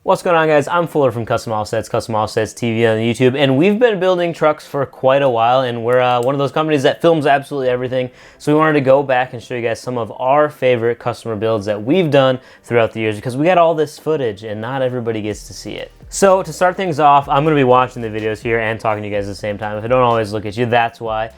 What's going on, guys? I'm Fuller from Custom Offsets TV on YouTube, and we've been building trucks for quite a while, and we're one of those companies that films absolutely everything. So we wanted to go back and show you guys some of our favorite customer builds that we've done throughout the years, because we got all this footage and not everybody gets to see it. So to start things off, I'm going to be watching the videos here and talking to you guys at the same time. If I don't always look at you, that's why.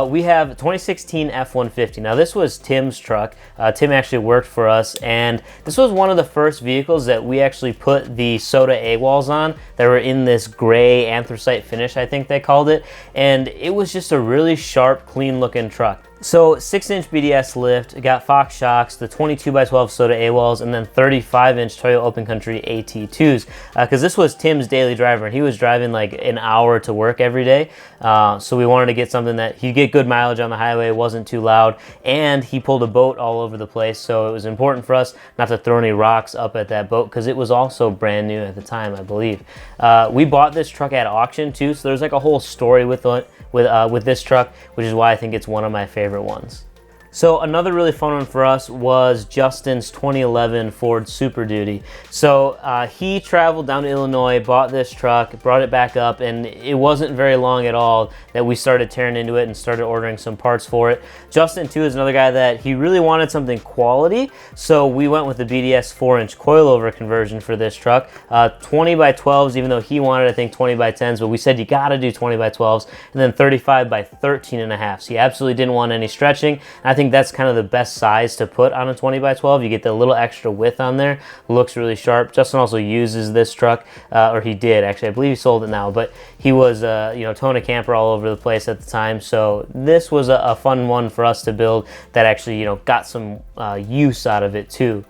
We have 2016 F-150. Now this was Tim's truck. Tim actually worked for us, and this was one of the first vehicles that we actually put the soda A-walls on that were in this gray anthracite finish, I think they called it. And it was just a really sharp, clean looking truck. So 6-inch BDS lift, it got Fox shocks, the 22x12 soda A-walls, and then 35-inch Toyo Open Country AT2s. Because this was Tim's daily driver, and he was driving like an hour to work every day. So we wanted to get something that he'd get good mileage on the highway, wasn't too loud, and he pulled a boat all over the place. So it was important for us not to throw any rocks up at that boat, because it was also brand new at the time, I believe. We bought this truck at auction too, so there's like a whole story with this truck, which is why I think it's one of my favorite ones. So another really fun one for us was Justin's 2011 Ford Super Duty. So he traveled down to Illinois, bought this truck, brought it back up, and it wasn't very long at all that we started tearing into it and started ordering some parts for it. Justin too is another guy that he really wanted something quality, so we went with the BDS 4-inch coilover conversion for this truck. 20x12s, even though he wanted, I think, 20x10s, but we said you gotta do 20x12s, and then 35x13.5. So he absolutely didn't want any stretching. I think that's kind of the best size to put on a 20x12. You get the little extra width on there. Looks really sharp. Justin also uses this truck, or he did actually. I believe he sold it now, but he was towing a camper all over the place at the time. So this was a fun one for us to build that actually got some use out of it too.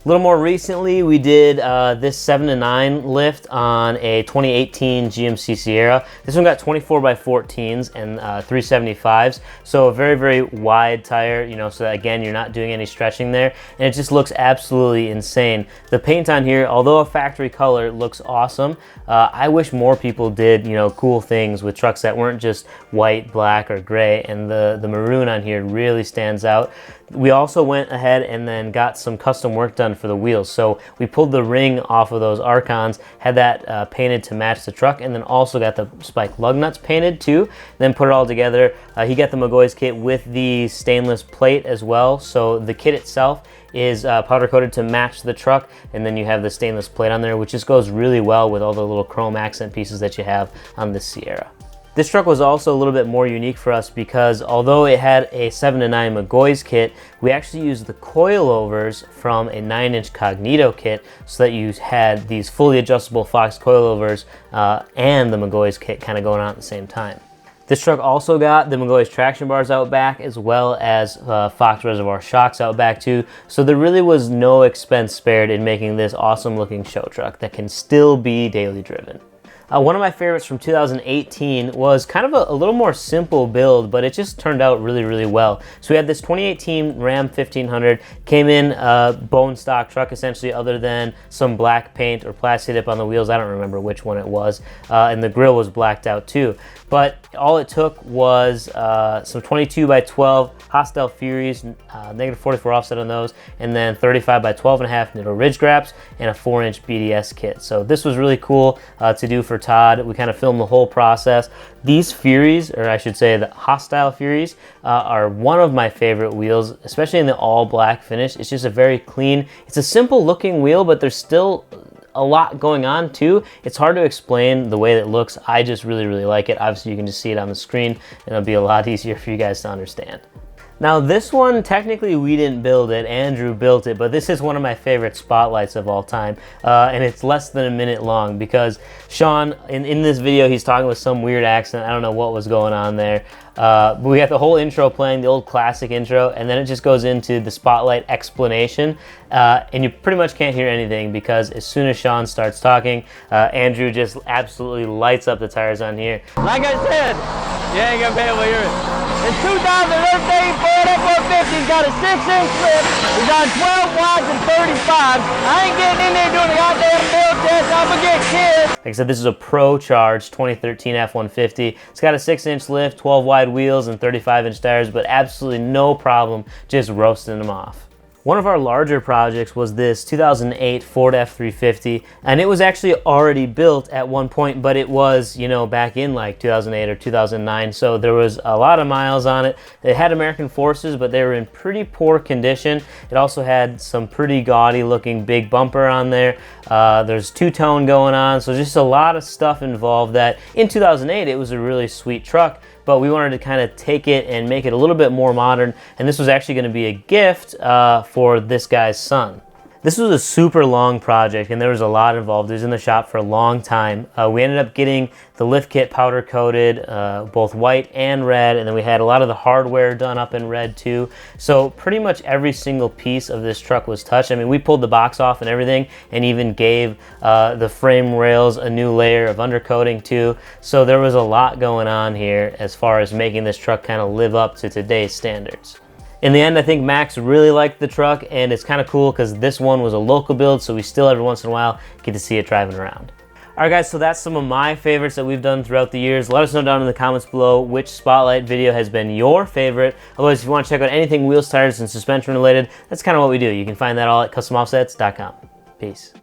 A little more recently, we did this 7-to-9 lift on a 2018 GMC Sierra. This one got 24x14s and 375s, so a very, very wide tire, so that, again, you're not doing any stretching there, and it just looks absolutely insane. The paint on here, although a factory color, looks awesome. I wish more people did, cool things with trucks that weren't just white, black, or gray, and the maroon on here really stands out. We also went ahead and then got some custom work done for the wheels. So we pulled the ring off of those Archons, had that painted to match the truck, and then also got the spike lug nuts painted too. Then put it all together. He got the McGoy's kit with the stainless plate as well. So the kit itself is powder coated to match the truck, and then you have the stainless plate on there, which just goes really well with all the little chrome accent pieces that you have on the Sierra. This truck was also a little bit more unique for us because although it had a 7-to-9 McGoy's kit, we actually used the coilovers from a 9-inch Cognito kit, so that you had these fully adjustable Fox coilovers and the McGoy's kit kind of going on at the same time. This truck also got the McGoy's traction bars out back, as well as Fox reservoir shocks out back too. So there really was no expense spared in making this awesome looking show truck that can still be daily driven. One of my favorites from 2018 was kind of a little more simple build, but it just turned out really, really well. So we had this 2018 Ram 1500, came in bone stock truck essentially, other than some black paint or plastic dip on the wheels. I don't remember which one it was, and the grille was blacked out too. But all it took was some 22x12 Hostile Furies, negative 44 offset on those, and then 35x12.5 Nitto Ridge Graps, and a 4-inch BDS kit. So this was really cool to do for Todd. We kind of filmed the whole process. These Furies, or I should say the Hostile Furies, are one of my favorite wheels, especially in the all black finish. It's just a very clean, it's a simple looking wheel, but there's still a lot going on too. It's hard to explain the way that it looks. I just really, really like it. Obviously you can just see it on the screen, and it'll be a lot easier for you guys to understand. Now this one, technically we didn't build it, Andrew built it, but this is one of my favorite spotlights of all time, and it's less than a minute long because Sean, in this video, he's talking with some weird accent. I don't know what was going on there, but we got the whole intro playing, the old classic intro, and then it just goes into the spotlight explanation, and you pretty much can't hear anything because as soon as Sean starts talking, Andrew just absolutely lights up the tires on here. Like I said, you ain't gonna be able to hear it. It's 2013 Ford F-150's got a 6-inch lift. It's on 12 watts and 35. I ain't getting in there doing a goddamn build test. I'm gonna get killed. Like I said, this is a Procharged 2013 F-150. It's got a 6-inch lift, 12 wide wheels, and 35-inch tires, but absolutely no problem just roasting them off. One of our larger projects was this 2008 Ford F-350, and it was actually already built at one point, but it was, you know, back in like 2008 or 2009, so there was a lot of miles on it. It had American Forces, but they were in pretty poor condition. It also had some pretty gaudy looking big bumper on there. There's two-tone going on, so just a lot of stuff involved that in 2008 it was a really sweet truck, but we wanted to kind of take it and make it a little bit more modern, and this was actually going to be a gift for this guy's son. This was a super long project and there was a lot involved. It was in the shop for a long time. We ended up getting the lift kit powder coated, both white and red, and then we had a lot of the hardware done up in red too. So pretty much every single piece of this truck was touched. I mean, we pulled the box off and everything, and even gave the frame rails a new layer of undercoating too. So there was a lot going on here as far as making this truck kind of live up to today's standards. In the end, I think Max really liked the truck, and it's kind of cool because this one was a local build, so we still every once in a while get to see it driving around. Alright guys, so that's some of my favorites that we've done throughout the years. Let us know down in the comments below which Spotlight video has been your favorite. Otherwise, if you want to check out anything wheels, tires, and suspension related, that's kind of what we do. You can find that all at customoffsets.com. Peace.